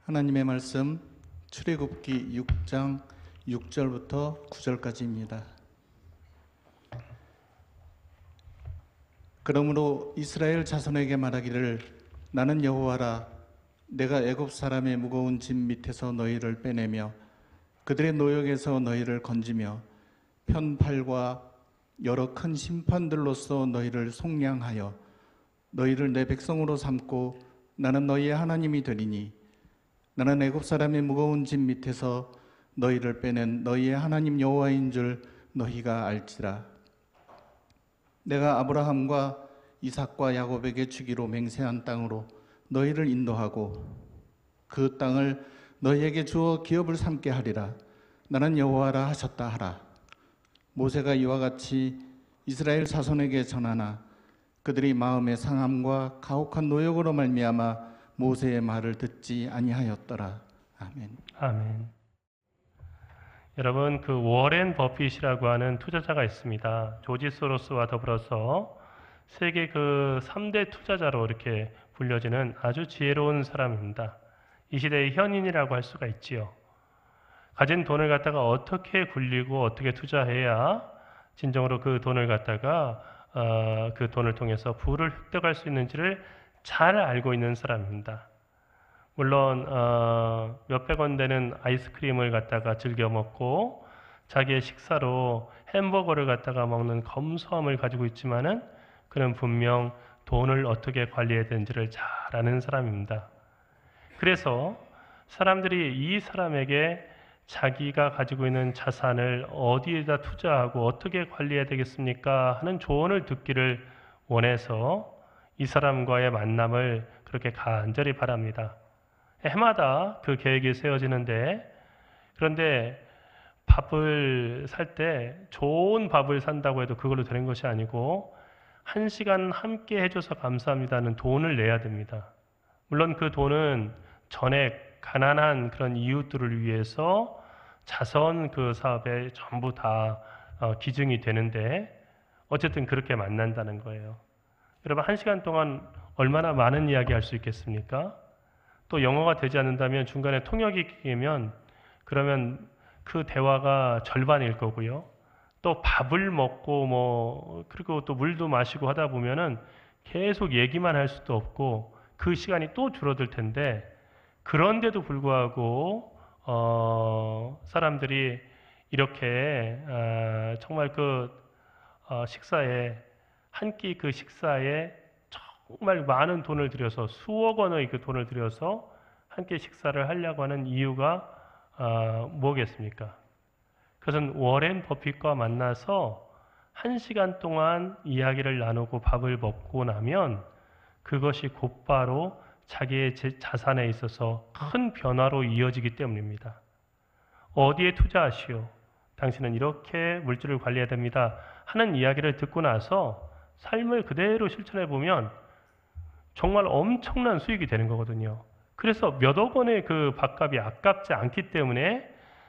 하나님의 말씀 출애굽기 6장 6절부터 9절까지입니다. 그러므로 이스라엘 자손에게 말하기를 나는 여호와라. 내가 애굽 사람의 무거운 짐 밑에서 너희를 빼내며 그들의 노역에서 너희를 건지며 편팔과 여러 큰 심판들로서 너희를 속량하여 너희를 내 백성으로 삼고 나는 너희의 하나님이 되리니 나는 애굽 사람의 무거운 짐 밑에서 너희를 빼낸 너희의 하나님 여호와인 줄 너희가 알지라. 내가 아브라함과 이삭과 야곱에게 주기로 맹세한 땅으로 너희를 인도하고 그 땅을 너희에게 주어 기업을 삼게 하리라. 나는 여호와라 하셨다 하라. 모세가 이와 같이 이스라엘 자손에게 전하나 그들이 마음의 상함과 가혹한 노역으로 말미암아 모세의 말을 듣지 아니하였더라. 아멘. 아멘. 여러분, 그 워렌 버핏이라고 하는 투자자가 있습니다. 조지 소로스와 더불어서 세계 그 3대 투자자로 이렇게 불려지는 아주 지혜로운 사람입니다. 이 시대의 현인이라고 할 수가 있지요. 가진 돈을 갖다가 어떻게 굴리고 어떻게 투자해야 진정으로 그 돈을 갖다가 그 돈을 통해서 부를 획득할 수 있는지를 잘 알고 있는 사람입니다. 물론 몇백 원 되는 아이스크림을 갖다가 즐겨 먹고 자기의 식사로 햄버거를 갖다가 먹는 검소함을 가지고 있지만은 그는 분명 돈을 어떻게 관리해야 되는지를 잘 아는 사람입니다. 그래서 사람들이 이 사람에게 자기가 가지고 있는 자산을 어디에다 투자하고 어떻게 관리해야 되겠습니까? 하는 조언을 듣기를 원해서 이 사람과의 만남을 그렇게 간절히 바랍니다. 해마다 그 계획이 세워지는데, 그런데 밥을 살 때 좋은 밥을 산다고 해도 그걸로 되는 것이 아니고 1시간 함께 해줘서 감사합니다는 돈을 내야 됩니다. 물론 그 돈은 전액 가난한 그런 이웃들을 위해서 자선 그 사업에 전부 다 기증이 되는데 어쨌든 그렇게 만난다는 거예요. 여러분, 1시간 동안 얼마나 많은 이야기 할 수 있겠습니까? 또 영어가 되지 않는다면 중간에 통역이 끼면 그러면 그 대화가 절반일 거고요. 또 밥을 먹고 그리고 또 물도 마시고 하다 보면은 계속 얘기만 할 수도 없고 그 시간이 또 줄어들 텐데, 그런데도 불구하고 사람들이 이렇게 정말 그 식사에 한 끼 그 식사에 정말 많은 돈을 들여서 수억 원의 그 돈을 들여서 한 끼 식사를 하려고 하는 이유가 뭐겠습니까? 그것은 워렌 버핏과 만나서 1시간 동안 이야기를 나누고 밥을 먹고 나면 그것이 곧바로 자기의 자산에 있어서 큰 변화로 이어지기 때문입니다. 어디에 투자하시오? 당신은 이렇게 물질을 관리해야 됩니다 하는 이야기를 듣고 나서 삶을 그대로 실천해 보면 정말 엄청난 수익이 되는 거거든요. 그래서 몇억 원의 그 밥값이 아깝지 않기 때문에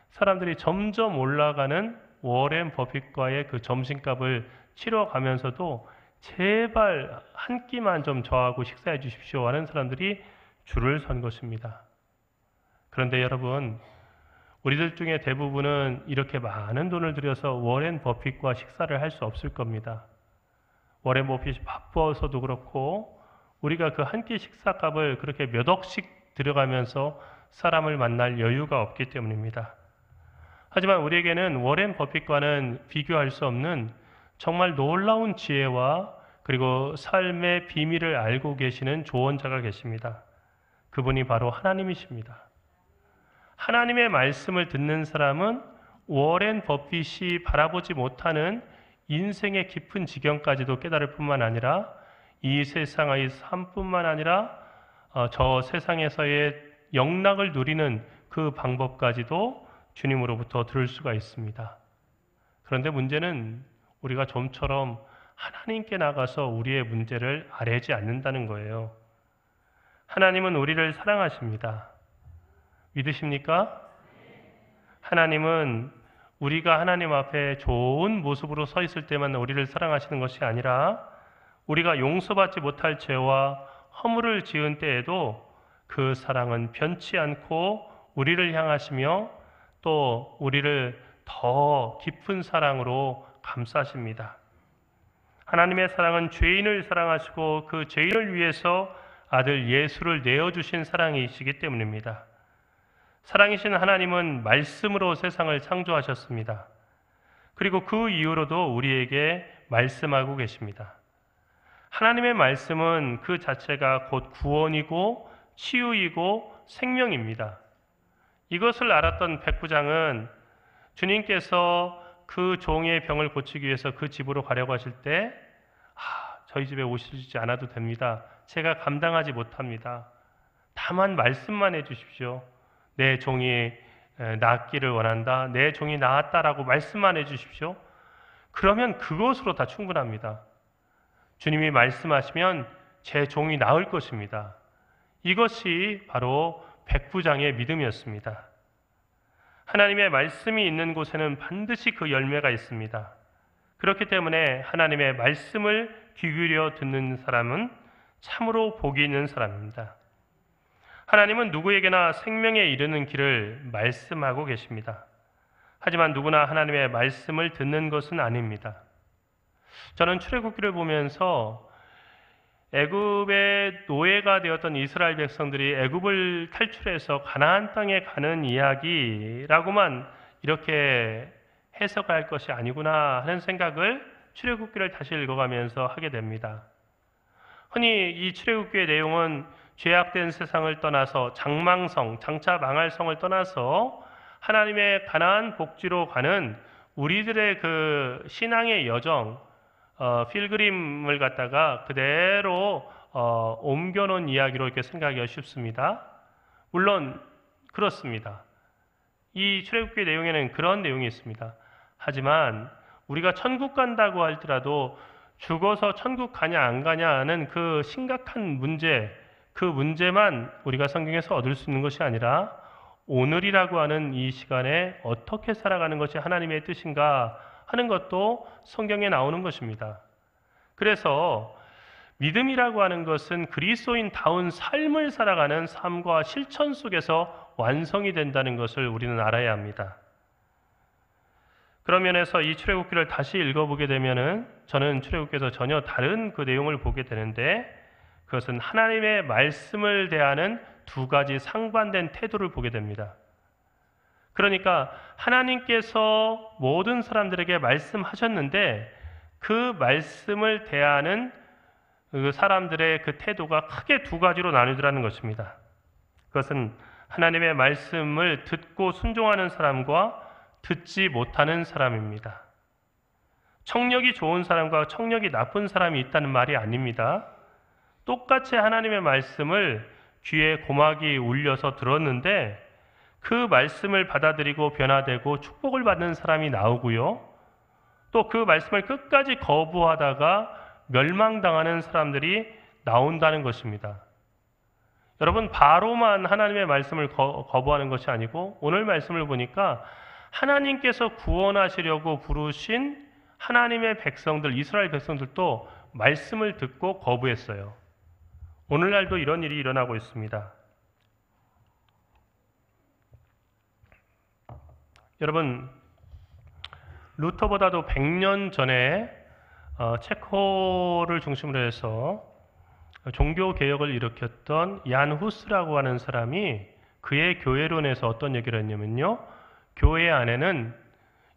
사람들이 점점 올라가는 워렌 버핏과의 그 점심값을 치러가면서도 제발 한 끼만 좀 저하고 식사해 주십시오 하는 사람들이 줄을 선 것입니다. 그런데 여러분, 우리들 중에 대부분은 이렇게 많은 돈을 들여서 워렌 버핏과 식사를 할 수 없을 겁니다. 워렌 버핏이 바빠서도 그렇고 우리가 그 한 끼 식사값을 그렇게 몇 억씩 들여가면서 사람을 만날 여유가 없기 때문입니다. 하지만 우리에게는 워렌 버핏과는 비교할 수 없는 정말 놀라운 지혜와 그리고 삶의 비밀을 알고 계시는 조언자가 계십니다. 그분이 바로 하나님이십니다. 하나님의 말씀을 듣는 사람은 워렌 버핏이 바라보지 못하는 인생의 깊은 지경까지도 깨달을 뿐만 아니라 이 세상의 삶뿐만 아니라 저 세상에서의 영락을 누리는 그 방법까지도 주님으로부터 들을 수가 있습니다. 그런데 문제는 우리가 좀처럼 하나님께 나가서 우리의 문제를 아뢰지 않는다는 거예요. 하나님은 우리를 사랑하십니다. 믿으십니까? 하나님은 우리가 하나님 앞에 좋은 모습으로 서 있을 때만 우리를 사랑하시는 것이 아니라 우리가 용서받지 못할 죄와 허물을 지은 때에도 그 사랑은 변치 않고 우리를 향하시며 또 우리를 더 깊은 사랑으로 감싸십니다. 하나님의 사랑은 죄인을 사랑하시고 그 죄인을 위해서 아들 예수를 내어주신 사랑이시기 때문입니다. 사랑이신 하나님은 말씀으로 세상을 창조하셨습니다. 그리고 그 이후로도 우리에게 말씀하고 계십니다. 하나님의 말씀은 그 자체가 곧 구원이고 치유이고 생명입니다. 이것을 알았던 백부장은 주님께서 그 종의 병을 고치기 위해서 그 집으로 가려고 하실 때 저희 집에 오시지 않아도 됩니다. 제가 감당하지 못합니다. 다만 말씀만 해주십시오. 내 종이 낫기를 원한다. 내 종이 나았다라고 말씀만 해주십시오. 그러면 그것으로 다 충분합니다. 주님이 말씀하시면 제 종이 나을 것입니다. 이것이 바로 백부장의 믿음이었습니다. 하나님의 말씀이 있는 곳에는 반드시 그 열매가 있습니다. 그렇기 때문에 하나님의 말씀을 귀 기울여 듣는 사람은 참으로 복이 있는 사람입니다. 하나님은 누구에게나 생명에 이르는 길을 말씀하고 계십니다. 하지만 누구나 하나님의 말씀을 듣는 것은 아닙니다. 저는 출애굽기를 보면서 애굽의 노예가 되었던 이스라엘 백성들이 애굽을 탈출해서 가나안 땅에 가는 이야기라고만 이렇게 해석할 것이 아니구나 하는 생각을 출애굽기를 다시 읽어가면서 하게 됩니다. 흔히 이 출애굽기의 내용은 죄악된 세상을 떠나서 장망성, 장차 망할 성을 떠나서 하나님의 가나안 복지로 가는 우리들의 그 신앙의 여정, 필그림을 갖다가 그대로 옮겨놓은 이야기로 이렇게 생각하기가 쉽습니다. 물론 그렇습니다. 이 출애굽기의 내용에는 그런 내용이 있습니다. 하지만 우리가 천국 간다고 할지라도 죽어서 천국 가냐 안 가냐 하는 그 심각한 문제, 그 문제만 우리가 성경에서 얻을 수 있는 것이 아니라 오늘이라고 하는 이 시간에 어떻게 살아가는 것이 하나님의 뜻인가 하는 것도 성경에 나오는 것입니다. 그래서 믿음이라고 하는 것은 그리스도인다운 삶을 살아가는 삶과 실천 속에서 완성이 된다는 것을 우리는 알아야 합니다. 그런 면에서 이 출애굽기를 다시 읽어보게 되면은 저는 출애굽기에서 전혀 다른 그 내용을 보게 되는데 그것은 하나님의 말씀을 대하는 두 가지 상반된 태도를 보게 됩니다. 그러니까 하나님께서 모든 사람들에게 말씀하셨는데 그 말씀을 대하는 그 사람들의 그 태도가 크게 두 가지로 나뉘더라는 것입니다. 그것은 하나님의 말씀을 듣고 순종하는 사람과 듣지 못하는 사람입니다. 청력이 좋은 사람과 청력이 나쁜 사람이 있다는 말이 아닙니다. 똑같이 하나님의 말씀을 귀에 고막이 울려서 들었는데 그 말씀을 받아들이고 변화되고 축복을 받는 사람이 나오고요. 또 그 말씀을 끝까지 거부하다가 멸망당하는 사람들이 나온다는 것입니다. 여러분, 바로만 하나님의 말씀을 거부하는 것이 아니고 오늘 말씀을 보니까 하나님께서 구원하시려고 부르신 하나님의 백성들, 이스라엘 백성들도 말씀을 듣고 거부했어요. 오늘날도 이런 일이 일어나고 있습니다. 여러분, 루터보다도 100년 전에 체코를 중심으로 해서 종교개혁을 일으켰던 얀 후스라고 하는 사람이 그의 교회론에서 어떤 얘기를 했냐면요. 교회 안에는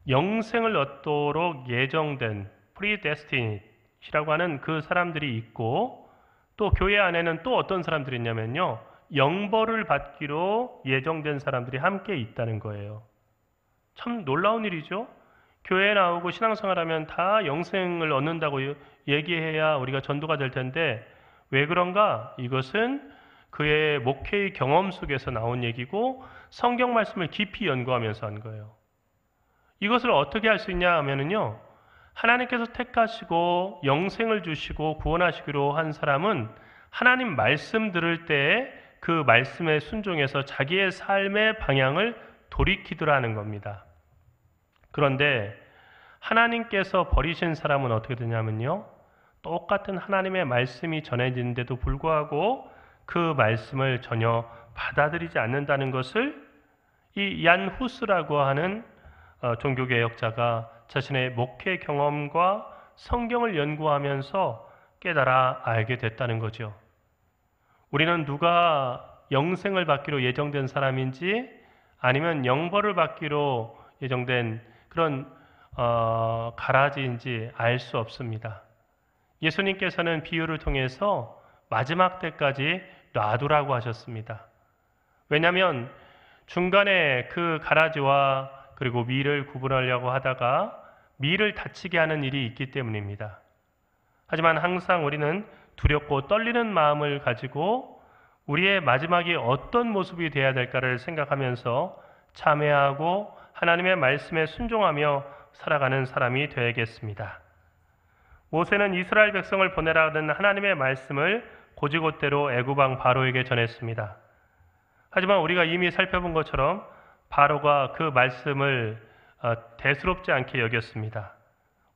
영생을 얻도록 예정된 predestined이라고 하는 그 사람들이 있고 또 교회 안에는 또 어떤 사람들이 있냐면요. 영벌을 받기로 예정된 사람들이 함께 있다는 거예요. 참 놀라운 일이죠. 교회에 나오고 신앙생활하면 다 영생을 얻는다고 얘기해야 우리가 전도가 될 텐데 왜 그런가? 이것은 그의 목회의 경험 속에서 나온 얘기고 성경 말씀을 깊이 연구하면서 한 거예요. 이것을 어떻게 할 수 있냐 하면은요. 하나님께서 택하시고 영생을 주시고 구원하시기로 한 사람은 하나님 말씀 들을 때 그 말씀에 순종해서 자기의 삶의 방향을 돌이키더라는 겁니다. 그런데 하나님께서 버리신 사람은 어떻게 되냐면요. 똑같은 하나님의 말씀이 전해지는데도 불구하고 그 말씀을 전혀 받아들이지 않는다는 것을 이 얀 후스라고 하는 종교개혁자가 자신의 목회 경험과 성경을 연구하면서 깨달아 알게 됐다는 거죠. 우리는 누가 영생을 받기로 예정된 사람인지 아니면 영벌을 받기로 예정된 그런 가라지인지 알 수 없습니다. 예수님께서는 비유를 통해서 마지막 때까지 놔두라고 하셨습니다. 왜냐하면 중간에 그 가라지와 그리고 밀을 구분하려고 하다가 밀을 다치게 하는 일이 있기 때문입니다. 하지만 항상 우리는 두렵고 떨리는 마음을 가지고 우리의 마지막이 어떤 모습이 되어야 될까를 생각하면서 참회하고 하나님의 말씀에 순종하며 살아가는 사람이 되야겠습니다. 모세는 이스라엘 백성을 보내라는 하나님의 말씀을 곧이곧대로 애굽 왕 바로에게 전했습니다. 하지만 우리가 이미 살펴본 것처럼 바로가 그 말씀을 대수롭지 않게 여겼습니다.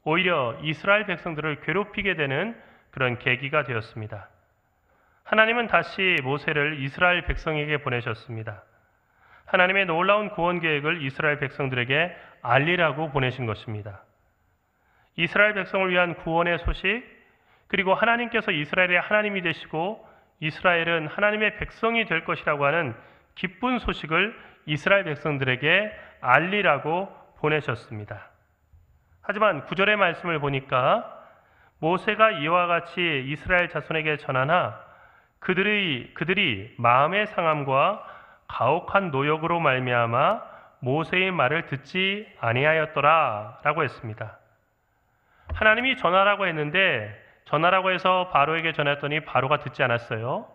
오히려 이스라엘 백성들을 괴롭히게 되는 그런 계기가 되었습니다. 하나님은 다시 모세를 이스라엘 백성에게 보내셨습니다. 하나님의 놀라운 구원 계획을 이스라엘 백성들에게 알리라고 보내신 것입니다. 이스라엘 백성을 위한 구원의 소식, 그리고 하나님께서 이스라엘의 하나님이 되시고 이스라엘은 하나님의 백성이 될 것이라고 하는 기쁜 소식을 이스라엘 백성들에게 알리라고 보내셨습니다. 하지만 9절의 말씀을 보니까 모세가 이와 같이 이스라엘 자손에게 전하나 그들이 마음의 상함과 가혹한 노역으로 말미암아 모세의 말을 듣지 아니하였더라 라고 했습니다. 하나님이 전하라고 했는데 전하라고 해서 바로에게 전했더니 바로가 듣지 않았어요.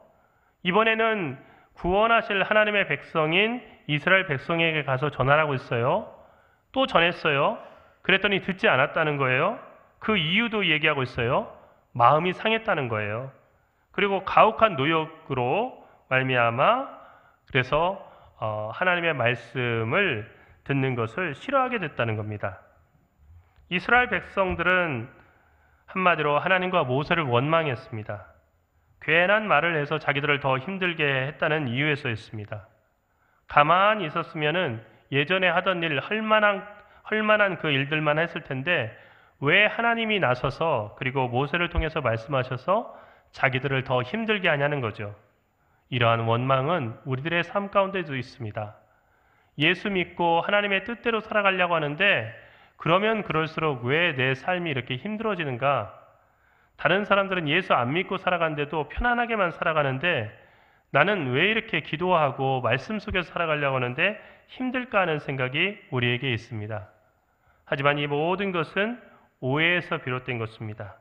이번에는 구원하실 하나님의 백성인 이스라엘 백성에게 가서 전하라고 했어요. 또 전했어요. 그랬더니 듣지 않았다는 거예요. 그 이유도 얘기하고 있어요. 마음이 상했다는 거예요. 그리고 가혹한 노역으로 말미암아 그래서 하나님의 말씀을 듣는 것을 싫어하게 됐다는 겁니다. 이스라엘 백성들은 한마디로 하나님과 모세를 원망했습니다. 괜한 말을 해서 자기들을 더 힘들게 했다는 이유에서였습니다. 가만히 있었으면은 예전에 하던 일 할 만한 그 일들만 했을 텐데 왜 하나님이 나서서 그리고 모세를 통해서 말씀하셔서 자기들을 더 힘들게 하냐는 거죠. 이러한 원망은 우리들의 삶 가운데도 있습니다. 예수 믿고 하나님의 뜻대로 살아가려고 하는데 그러면 그럴수록 왜 내 삶이 이렇게 힘들어지는가? 다른 사람들은 예수 안 믿고 살아가는데도 편안하게만 살아가는데 나는 왜 이렇게 기도하고 말씀 속에서 살아가려고 하는데 힘들까 하는 생각이 우리에게 있습니다. 하지만 이 모든 것은 오해에서 비롯된 것입니다.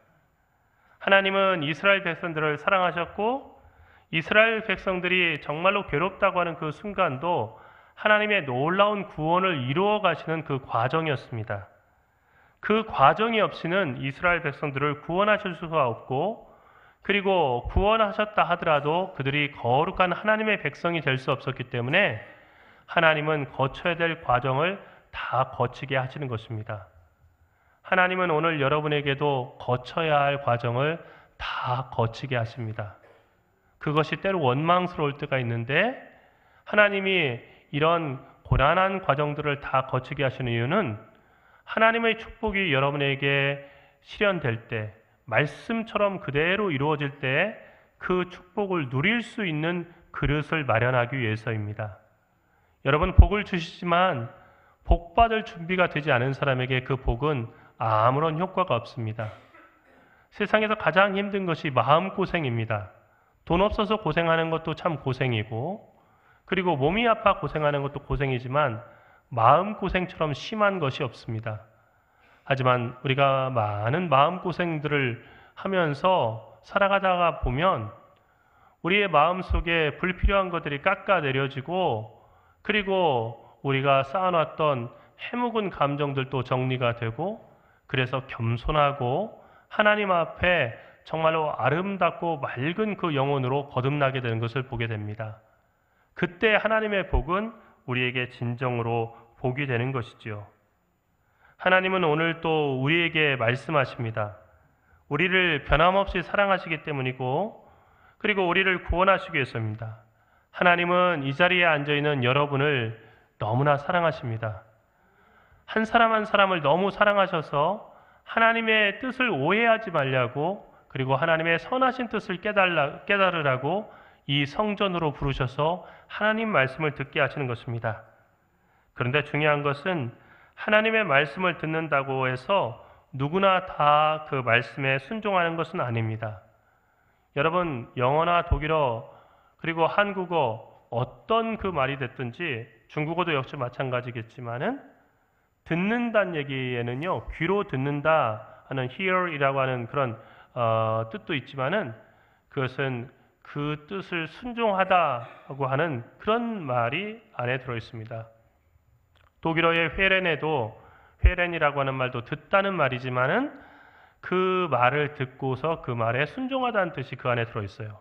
하나님은 이스라엘 백성들을 사랑하셨고 이스라엘 백성들이 정말로 괴롭다고 하는 그 순간도 하나님의 놀라운 구원을 이루어 가시는 그 과정이었습니다. 그 과정이 없이는 이스라엘 백성들을 구원하실 수가 없고 그리고 구원하셨다 하더라도 그들이 거룩한 하나님의 백성이 될 수 없었기 때문에 하나님은 거쳐야 될 과정을 다 거치게 하시는 것입니다. 하나님은 오늘 여러분에게도 거쳐야 할 과정을 다 거치게 하십니다. 그것이 때로 원망스러울 때가 있는데 하나님이 이런 고난한 과정들을 다 거치게 하시는 이유는 하나님의 축복이 여러분에게 실현될 때 말씀처럼 그대로 이루어질 때 그 축복을 누릴 수 있는 그릇을 마련하기 위해서입니다. 여러분 복을 주시지만 복 받을 준비가 되지 않은 사람에게 그 복은 아무런 효과가 없습니다. 세상에서 가장 힘든 것이 마음고생입니다. 돈 없어서 고생하는 것도 참 고생이고 그리고 몸이 아파 고생하는 것도 고생이지만 마음고생처럼 심한 것이 없습니다. 하지만 우리가 많은 마음고생들을 하면서 살아가다가 보면 우리의 마음속에 불필요한 것들이 깎아내려지고 그리고 우리가 쌓아놨던 해묵은 감정들도 정리가 되고 그래서 겸손하고 하나님 앞에 정말로 아름답고 맑은 그 영혼으로 거듭나게 되는 것을 보게 됩니다. 그때 하나님의 복은 우리에게 진정으로 복이 되는 것이지요. 하나님은 오늘 또 우리에게 말씀하십니다. 우리를 변함없이 사랑하시기 때문이고 그리고 우리를 구원하시기 위해서입니다. 하나님은 이 자리에 앉아있는 여러분을 너무나 사랑하십니다. 한 사람 한 사람을 너무 사랑하셔서 하나님의 뜻을 오해하지 말라고, 그리고 하나님의 선하신 뜻을 깨달으라고 이 성전으로 부르셔서 하나님 말씀을 듣게 하시는 것입니다. 그런데 중요한 것은 하나님의 말씀을 듣는다고 해서 누구나 다 그 말씀에 순종하는 것은 아닙니다. 여러분, 영어나 독일어 그리고 한국어 어떤 그 말이 됐든지, 중국어도 역시 마찬가지겠지만은 듣는다는 얘기에는요, 귀로 듣는다 하는 hear이라고 하는 그런 뜻도 있지만은 그것은 그 뜻을 순종하다고 하는 그런 말이 안에 들어 있습니다. 독일어의 회렌이라고 하는 말도 듣다는 말이지만은 그 말을 듣고서 그 말에 순종하다는 뜻이 그 안에 들어 있어요.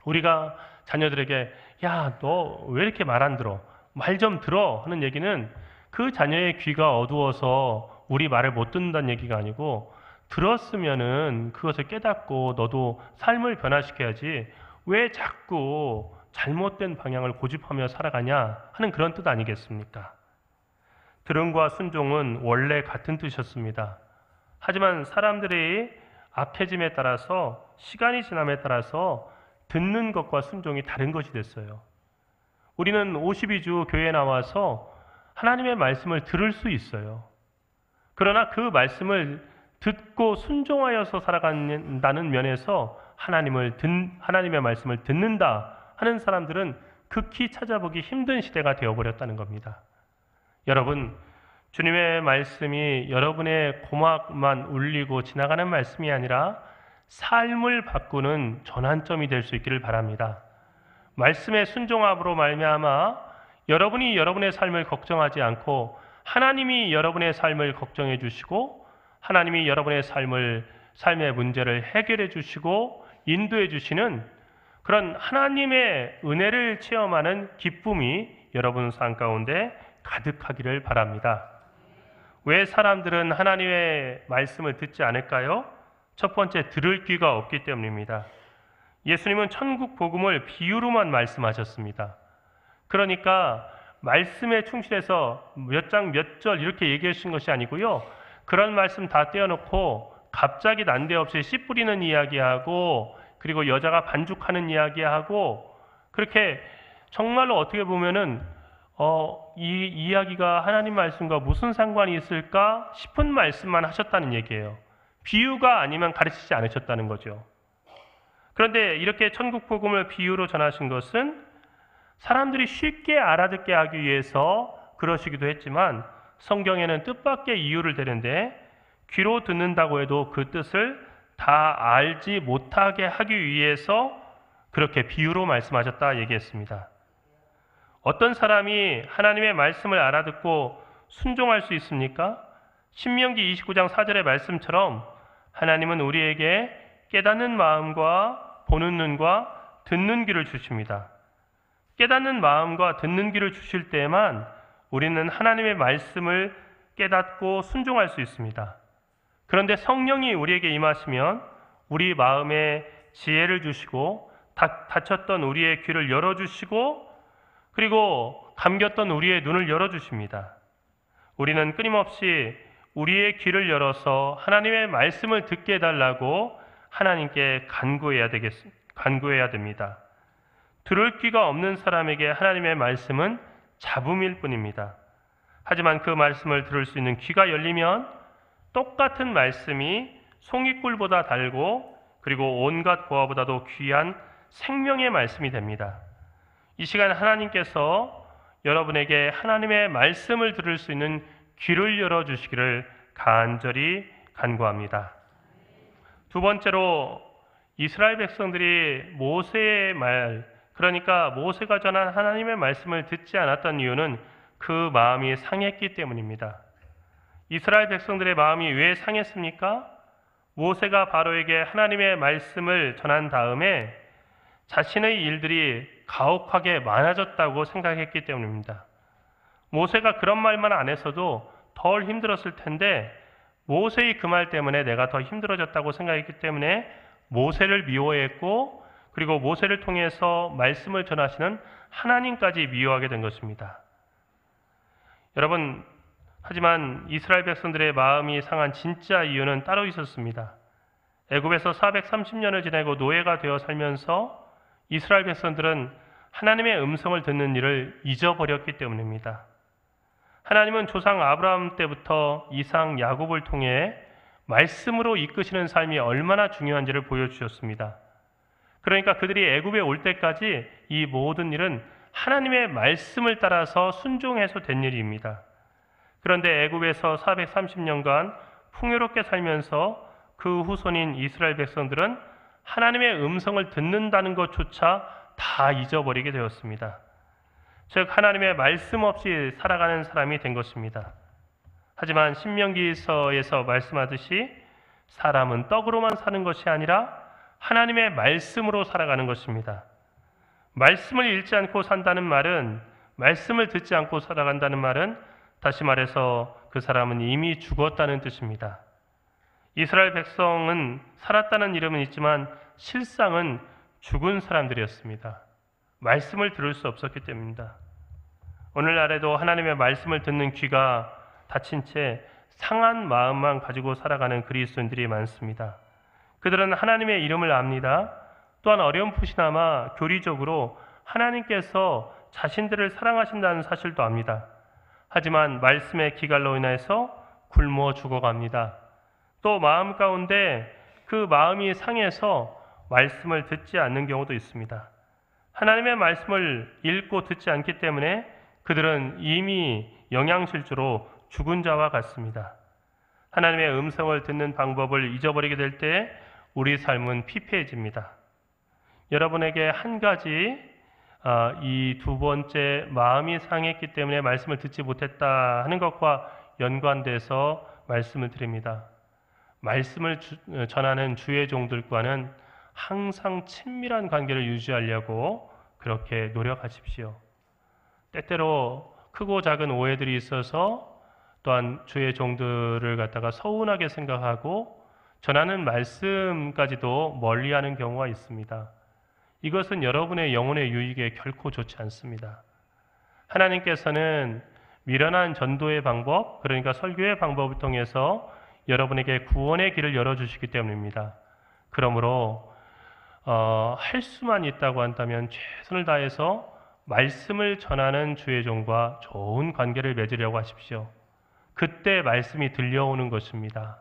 우리가 자녀들에게 야, 너 왜 이렇게 말 안 들어? 말 좀 들어 하는 얘기는 그 자녀의 귀가 어두워서 우리 말을 못 듣는다는 얘기가 아니고, 들었으면은 그것을 깨닫고 너도 삶을 변화시켜야지 왜 자꾸 잘못된 방향을 고집하며 살아가냐 하는 그런 뜻 아니겠습니까? 들음과 순종은 원래 같은 뜻이었습니다. 하지만 사람들이 악해짐에 따라서, 시간이 지남에 따라서 듣는 것과 순종이 다른 것이 됐어요. 우리는 52주 교회에 나와서 하나님의 말씀을 들을 수 있어요. 그러나 그 말씀을 듣고 순종하여서 살아간다는 면에서 하나님의 말씀을 듣는다 하는 사람들은 극히 찾아보기 힘든 시대가 되어버렸다는 겁니다. 여러분, 주님의 말씀이 여러분의 고막만 울리고 지나가는 말씀이 아니라 삶을 바꾸는 전환점이 될 수 있기를 바랍니다. 말씀의 순종함으로 말미암아 여러분이 여러분의 삶을 걱정하지 않고 하나님이 여러분의 삶을 걱정해 주시고, 하나님이 여러분의 삶의 문제를 해결해 주시고 인도해 주시는 그런 하나님의 은혜를 체험하는 기쁨이 여러분 삶 가운데 가득하기를 바랍니다. 왜 사람들은 하나님의 말씀을 듣지 않을까요? 첫 번째, 들을 귀가 없기 때문입니다. 예수님은 천국 복음을 비유로만 말씀하셨습니다. 그러니까 말씀에 충실해서 몇 장 몇 절 이렇게 얘기하신 것이 아니고요, 그런 말씀 다 떼어놓고 갑자기 난데없이 씨 뿌리는 이야기하고, 그리고 여자가 반죽하는 이야기하고, 그렇게 정말로 어떻게 보면은 이 이야기가 하나님 말씀과 무슨 상관이 있을까 싶은 말씀만 하셨다는 얘기예요. 비유가 아니면 가르치지 않으셨다는 거죠. 그런데 이렇게 천국 복음을 비유로 전하신 것은 사람들이 쉽게 알아듣게 하기 위해서 그러시기도 했지만, 성경에는 뜻밖의 이유를 대는데 귀로 듣는다고 해도 그 뜻을 다 알지 못하게 하기 위해서 그렇게 비유로 말씀하셨다 얘기했습니다. 어떤 사람이 하나님의 말씀을 알아듣고 순종할 수 있습니까? 신명기 29장 4절의 말씀처럼 하나님은 우리에게 깨닫는 마음과 보는 눈과 듣는 귀를 주십니다. 깨닫는 마음과 듣는 귀를 주실 때에만 우리는 하나님의 말씀을 깨닫고 순종할 수 있습니다. 그런데 성령이 우리에게 임하시면 우리 마음에 지혜를 주시고, 닫혔던 우리의 귀를 열어주시고, 그리고 감겼던 우리의 눈을 열어주십니다. 우리는 끊임없이 우리의 귀를 열어서 하나님의 말씀을 듣게 해달라고 하나님께 간구해야 됩니다. 들을 귀가 없는 사람에게 하나님의 말씀은 잡음일 뿐입니다. 하지만 그 말씀을 들을 수 있는 귀가 열리면 똑같은 말씀이 송이꿀보다 달고, 그리고 온갖 보화보다도 귀한 생명의 말씀이 됩니다. 이 시간 하나님께서 여러분에게 하나님의 말씀을 들을 수 있는 귀를 열어주시기를 간절히 간구합니다. 두 번째로, 이스라엘 백성들이 모세의 말, 그러니까 모세가 전한 하나님의 말씀을 듣지 않았던 이유는 그 마음이 상했기 때문입니다. 이스라엘 백성들의 마음이 왜 상했습니까? 모세가 바로에게 하나님의 말씀을 전한 다음에 자신의 일들이 가혹하게 많아졌다고 생각했기 때문입니다. 모세가 그런 말만 안 했어도 덜 힘들었을 텐데, 모세의 그 말 때문에 내가 더 힘들어졌다고 생각했기 때문에 모세를 미워했고, 그리고 모세를 통해서 말씀을 전하시는 하나님까지 미워하게 된 것입니다. 여러분, 하지만 이스라엘 백성들의 마음이 상한 진짜 이유는 따로 있었습니다. 애굽에서 430년을 지내고 노예가 되어 살면서 이스라엘 백성들은 하나님의 음성을 듣는 일을 잊어버렸기 때문입니다. 하나님은 조상 아브라함 때부터 이삭, 야곱을 통해 말씀으로 이끄시는 삶이 얼마나 중요한지를 보여주셨습니다. 그러니까 그들이 애굽에 올 때까지 이 모든 일은 하나님의 말씀을 따라서 순종해서 된 일입니다. 그런데 애굽에서 430년간 풍요롭게 살면서 그 후손인 이스라엘 백성들은 하나님의 음성을 듣는다는 것조차 다 잊어버리게 되었습니다. 즉 하나님의 말씀 없이 살아가는 사람이 된 것입니다. 하지만 신명기서에서 말씀하듯이 사람은 떡으로만 사는 것이 아니라 하나님의 말씀으로 살아가는 것입니다. 말씀을 읽지 않고 산다는 말은, 말씀을 듣지 않고 살아간다는 말은 다시 말해서 그 사람은 이미 죽었다는 뜻입니다. 이스라엘 백성은 살았다는 이름은 있지만 실상은 죽은 사람들이었습니다. 말씀을 들을 수 없었기 때문입니다. 오늘날에도 하나님의 말씀을 듣는 귀가 닫힌 채 상한 마음만 가지고 살아가는 그리스도인들이 많습니다. 그들은 하나님의 이름을 압니다. 또한 어렴풋이나마 교리적으로 하나님께서 자신들을 사랑하신다는 사실도 압니다. 하지만 말씀의 기갈로 인해서 굶어 죽어갑니다. 또 마음 가운데 그 마음이 상해서 말씀을 듣지 않는 경우도 있습니다. 하나님의 말씀을 읽고 듣지 않기 때문에 그들은 이미 영양실조로 죽은 자와 같습니다. 하나님의 음성을 듣는 방법을 잊어버리게 될 때 우리 삶은 피폐해집니다. 여러분에게 한 가지 이 두 번째 마음이 상했기 때문에 말씀을 듣지 못했다 하는 것과 연관돼서 말씀을 드립니다. 말씀을 전하는 주의 종들과는 항상 친밀한 관계를 유지하려고 그렇게 노력하십시오. 때때로 크고 작은 오해들이 있어서 또한 주의 종들을 갖다가 서운하게 생각하고 전하는 말씀까지도 멀리하는 경우가 있습니다. 이것은 여러분의 영혼의 유익에 결코 좋지 않습니다. 하나님께서는 미련한 전도의 방법, 그러니까 설교의 방법을 통해서 여러분에게 구원의 길을 열어주시기 때문입니다. 그러므로 할 수만 있다고 한다면 최선을 다해서 말씀을 전하는 주의 종과 좋은 관계를 맺으려고 하십시오. 그때 말씀이 들려오는 것입니다.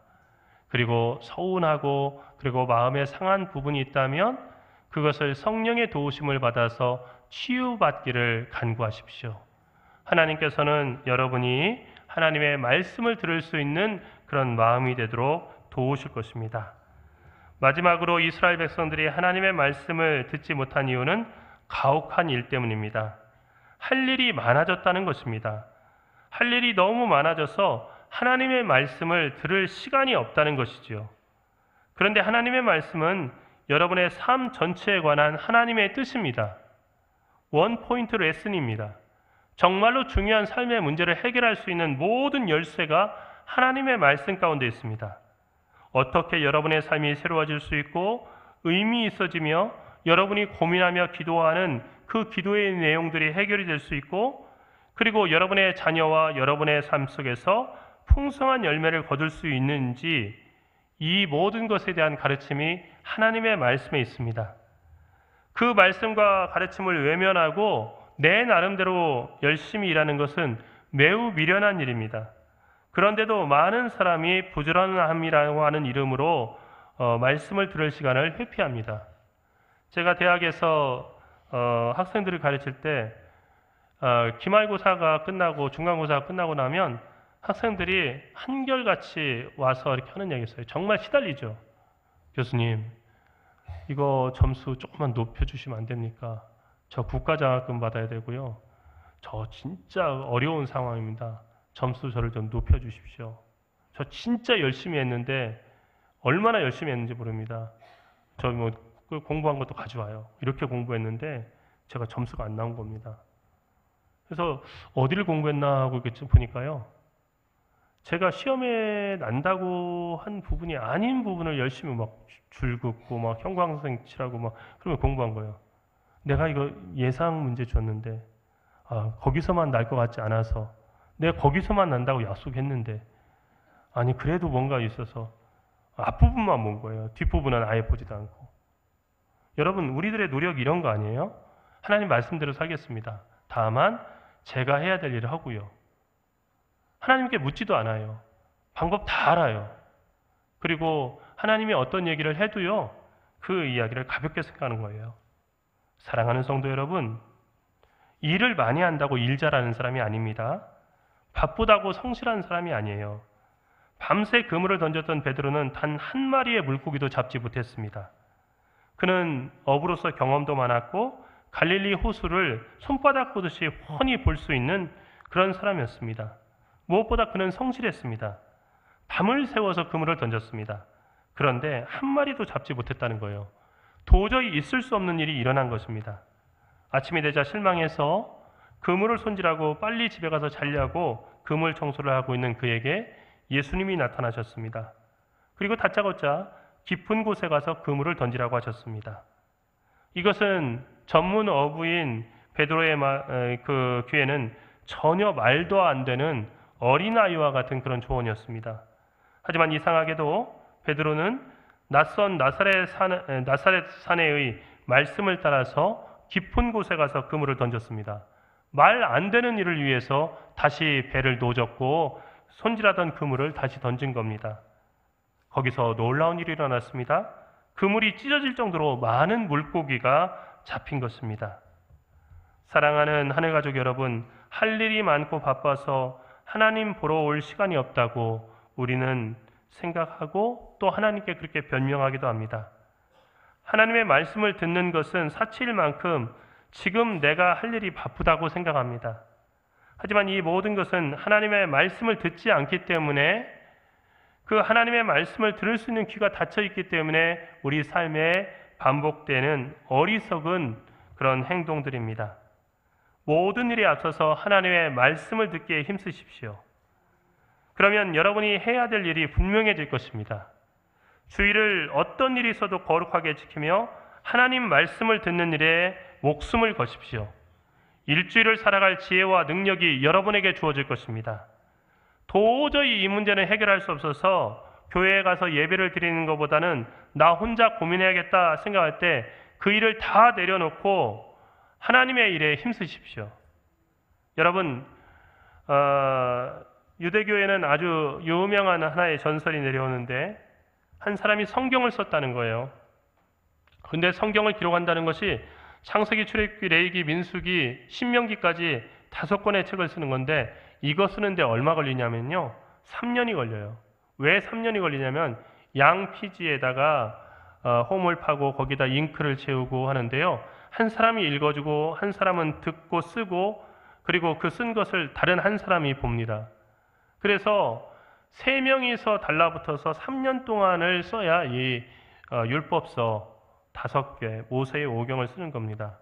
그리고 서운하고 그리고 마음에 상한 부분이 있다면 그것을 성령의 도우심을 받아서 치유받기를 간구하십시오. 하나님께서는 여러분이 하나님의 말씀을 들을 수 있는 그런 마음이 되도록 도우실 것입니다. 마지막으로 이스라엘 백성들이 하나님의 말씀을 듣지 못한 이유는 가혹한 일 때문입니다. 할 일이 많아졌다는 것입니다. 할 일이 너무 많아져서 하나님의 말씀을 들을 시간이 없다는 것이지요. 그런데 하나님의 말씀은 여러분의 삶 전체에 관한 하나님의 뜻입니다. 원 포인트 레슨입니다. 정말로 중요한 삶의 문제를 해결할 수 있는 모든 열쇠가 하나님의 말씀 가운데 있습니다. 어떻게 여러분의 삶이 새로워질 수 있고 의미 있어지며 여러분이 고민하며 기도하는 그 기도의 내용들이 해결이 될 수 있고 그리고 여러분의 자녀와 여러분의 삶 속에서 풍성한 열매를 거둘 수 있는지 이 모든 것에 대한 가르침이 하나님의 말씀에 있습니다. 그 말씀과 가르침을 외면하고 내 나름대로 열심히 일하는 것은 매우 미련한 일입니다. 그런데도 많은 사람이 부지런함이라고 하는 이름으로 말씀을 들을 시간을 회피합니다. 제가 대학에서 학생들을 가르칠 때 기말고사가 끝나고 중간고사가 끝나고 나면 학생들이 한결같이 와서 이렇게 하는 얘기가 있어요. 정말 시달리죠. 교수님, 이거 점수 조금만 높여주시면 안 됩니까? 저 국가장학금 받아야 되고요. 저 진짜 어려운 상황입니다. 점수 저를 좀 높여주십시오. 저 진짜 열심히 했는데 얼마나 열심히 했는지 모릅니다. 저 뭐 공부한 것도 가져와요. 이렇게 공부했는데 제가 점수가 안 나온 겁니다. 그래서 어디를 공부했나 하고 이렇게 보니까요. 제가 시험에 난다고 한 부분이 아닌 부분을 열심히 막 줄 긋고 막 형광색 칠하고 막 그러면 공부한 거예요. 내가 이거 예상 문제 줬는데 거기서만 날 것 같지 않아서 내가 거기서만 난다고 약속했는데 아니 그래도 뭔가 있어서 앞부분만 본 거예요. 뒷부분은 아예 보지도 않고. 여러분 우리들의 노력이 이런 거 아니에요? 하나님 말씀대로 살겠습니다. 다만 제가 해야 될 일을 하고요. 하나님께 묻지도 않아요. 방법 다 알아요. 그리고 하나님이 어떤 얘기를 해도요. 그 이야기를 가볍게 생각하는 거예요. 사랑하는 성도 여러분, 일을 많이 한다고 일 잘하는 사람이 아닙니다. 바쁘다고 성실한 사람이 아니에요. 밤새 그물을 던졌던 베드로는 단 한 마리의 물고기도 잡지 못했습니다. 그는 어부로서 경험도 많았고 갈릴리 호수를 손바닥 보듯이 훤히 볼 수 있는 그런 사람이었습니다. 무엇보다 그는 성실했습니다. 밤을 새워서 그물을 던졌습니다. 그런데 한 마리도 잡지 못했다는 거예요. 도저히 있을 수 없는 일이 일어난 것입니다. 아침이 되자 실망해서 그물을 손질하고 빨리 집에 가서 자려고 그물 청소를 하고 있는 그에게 예수님이 나타나셨습니다. 그리고 다짜고짜 깊은 곳에 가서 그물을 던지라고 하셨습니다. 이것은 전문 어부인 베드로의 그 귀에는 전혀 말도 안 되는 어린아이와 같은 그런 조언이었습니다. 하지만 이상하게도 베드로는 낯선 나사렛 사내의 말씀을 따라서 깊은 곳에 가서 그물을 던졌습니다. 말 안 되는 일을 위해서 다시 배를 노젓고 손질하던 그물을 다시 던진 겁니다. 거기서 놀라운 일이 일어났습니다. 그물이 찢어질 정도로 많은 물고기가 잡힌 것입니다. 사랑하는 하늘가족 여러분, 할 일이 많고 바빠서 하나님 보러 올 시간이 없다고 우리는 생각하고 또 하나님께 그렇게 변명하기도 합니다. 하나님의 말씀을 듣는 것은 사치일 만큼 지금 내가 할 일이 바쁘다고 생각합니다. 하지만 이 모든 것은 하나님의 말씀을 듣지 않기 때문에 그 하나님의 말씀을 들을 수 있는 귀가 닫혀 있기 때문에 우리 삶에 반복되는 어리석은 그런 행동들입니다. 모든 일에 앞서서 하나님의 말씀을 듣기에 힘쓰십시오. 그러면 여러분이 해야 될 일이 분명해질 것입니다. 주의를 어떤 일이 있어도 거룩하게 지키며 하나님 말씀을 듣는 일에 목숨을 거십시오. 일주일을 살아갈 지혜와 능력이 여러분에게 주어질 것입니다. 도저히 이 문제는 해결할 수 없어서 교회에 가서 예배를 드리는 것보다는 나 혼자 고민해야겠다 생각할 때 그 일을 다 내려놓고 하나님의 일에 힘쓰십시오. 여러분, 유대교에는 아주 유명한 하나의 전설이 내려오는데 한 사람이 성경을 썼다는 거예요. 근데 성경을 기록한다는 것이 창세기, 출애굽기, 레위기, 민수기, 신명기까지 5권의 책을 쓰는 건데 이거 쓰는데 얼마 걸리냐면요. 3년이 걸려요. 왜 3년이 걸리냐면 양 피지에다가 홈을 파고 거기다 잉크를 채우고 하는데요. 한 사람이 읽어주고 한 사람은 듣고 쓰고 그리고 그 쓴 것을 다른 한 사람이 봅니다. 그래서 3명이서 달라붙어서 3년 동안을 써야 이 율법서 5개, 모세의 5경을 쓰는 겁니다.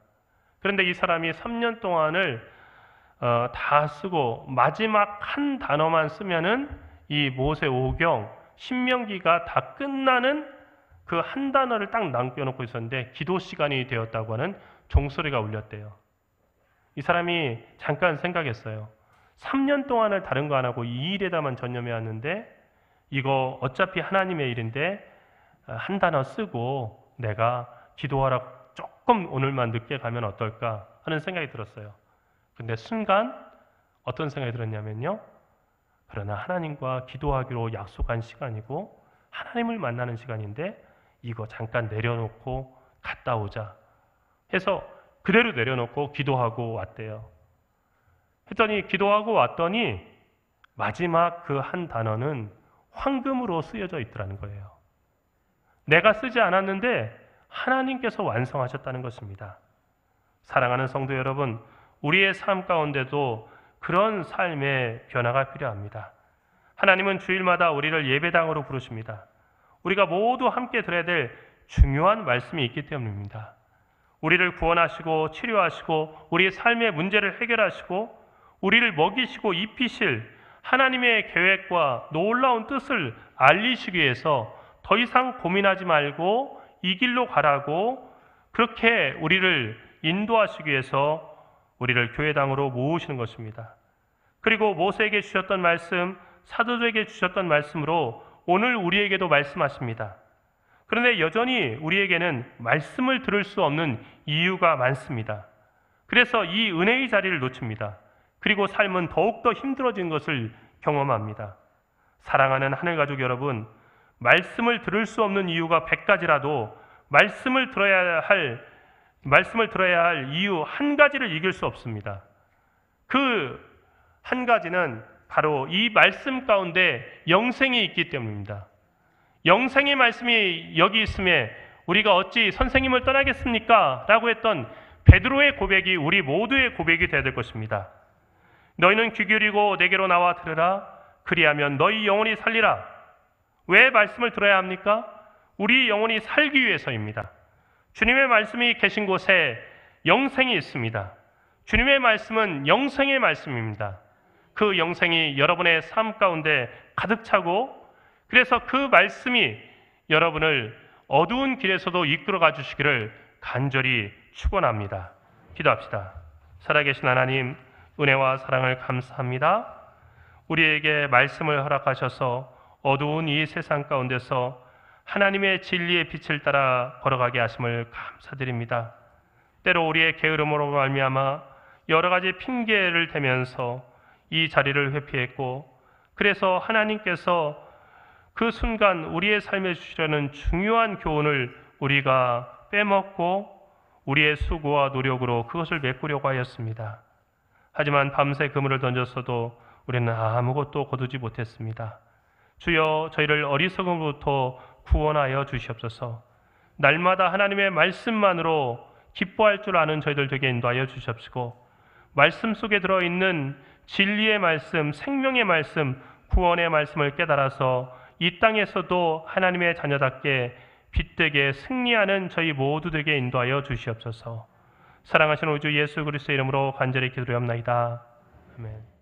그런데 이 사람이 3년 동안을 다 쓰고 마지막 한 단어만 쓰면은 이 모세 5경, 신명기가 다 끝나는 그 한 단어를 딱 남겨놓고 있었는데 기도 시간이 되었다고 하는 종소리가 울렸대요. 이 사람이 잠깐 생각했어요. 3년 동안을 다른 거 안 하고 이 일에다만 전념해 왔는데 이거 어차피 하나님의 일인데 한 단어 쓰고 내가 기도하라 조금 오늘만 늦게 가면 어떨까 하는 생각이 들었어요. 근데 순간 어떤 생각이 들었냐면요. 그러나 하나님과 기도하기로 약속한 시간이고 하나님을 만나는 시간인데 이거 잠깐 내려놓고 갔다 오자 해서 그대로 내려놓고 기도하고 왔대요. 했더니 기도하고 왔더니 마지막 그 한 단어는 황금으로 쓰여져 있더라는 거예요. 내가 쓰지 않았는데 하나님께서 완성하셨다는 것입니다. 사랑하는 성도 여러분, 우리의 삶 가운데도 그런 삶의 변화가 필요합니다. 하나님은 주일마다 우리를 예배당으로 부르십니다. 우리가 모두 함께 들어야 될 중요한 말씀이 있기 때문입니다. 우리를 구원하시고 치료하시고 우리의 삶의 문제를 해결하시고 우리를 먹이시고 입히실 하나님의 계획과 놀라운 뜻을 알리시기 위해서 더 이상 고민하지 말고 이 길로 가라고 그렇게 우리를 인도하시기 위해서 우리를 교회당으로 모으시는 것입니다. 그리고 모세에게 주셨던 말씀, 사도들에게 주셨던 말씀으로 오늘 우리에게도 말씀하십니다. 그런데 여전히 우리에게는 말씀을 들을 수 없는 이유가 많습니다. 그래서 이 은혜의 자리를 놓칩니다. 그리고 삶은 더욱더 힘들어진 것을 경험합니다. 사랑하는 하늘가족 여러분, 말씀을 들을 수 없는 이유가 100가지라도 말씀을 들어야 할 이유 한 가지를 이길 수 없습니다. 그 한 가지는 바로 이 말씀 가운데 영생이 있기 때문입니다. 영생의 말씀이 여기 있음에 우리가 어찌 선생님을 떠나겠습니까? 라고 했던 베드로의 고백이 우리 모두의 고백이 되어야 될 것입니다. 너희는 귀 기울이고 내게로 나와 들으라. 그리하면 너희 영혼이 살리라. 왜 말씀을 들어야 합니까? 우리 영혼이 살기 위해서입니다. 주님의 말씀이 계신 곳에 영생이 있습니다. 주님의 말씀은 영생의 말씀입니다. 그 영생이 여러분의 삶 가운데 가득 차고, 그래서 그 말씀이 여러분을 어두운 길에서도 이끌어가 주시기를 간절히 축원합니다. 기도합시다. 살아계신 하나님, 은혜와 사랑을 감사합니다. 우리에게 말씀을 허락하셔서 어두운 이 세상 가운데서 하나님의 진리의 빛을 따라 걸어가게 하심을 감사드립니다. 때로 우리의 게으름으로 말미암아 여러 가지 핑계를 대면서 이 자리를 회피했고, 그래서 하나님께서 그 순간 우리의 삶에 주시려는 중요한 교훈을 우리가 빼먹고 우리의 수고와 노력으로 그것을 메꾸려고 하였습니다. 하지만 밤새 그물을 던졌어도 우리는 아무것도 거두지 못했습니다. 주여, 저희를 어리석음으로부터 구원하여 주시옵소서. 날마다 하나님의 말씀만으로 기뻐할 줄 아는 저희들 되게 인도하여 주시옵시고, 말씀 속에 들어있는 진리의 말씀, 생명의 말씀, 구원의 말씀을 깨달아서 이 땅에서도 하나님의 자녀답게 빛되게 승리하는 저희 모두 되게 인도하여 주시옵소서. 사랑하시는 우주 예수 그리스도의 이름으로 간절히 기도드리옵나이다. 아멘.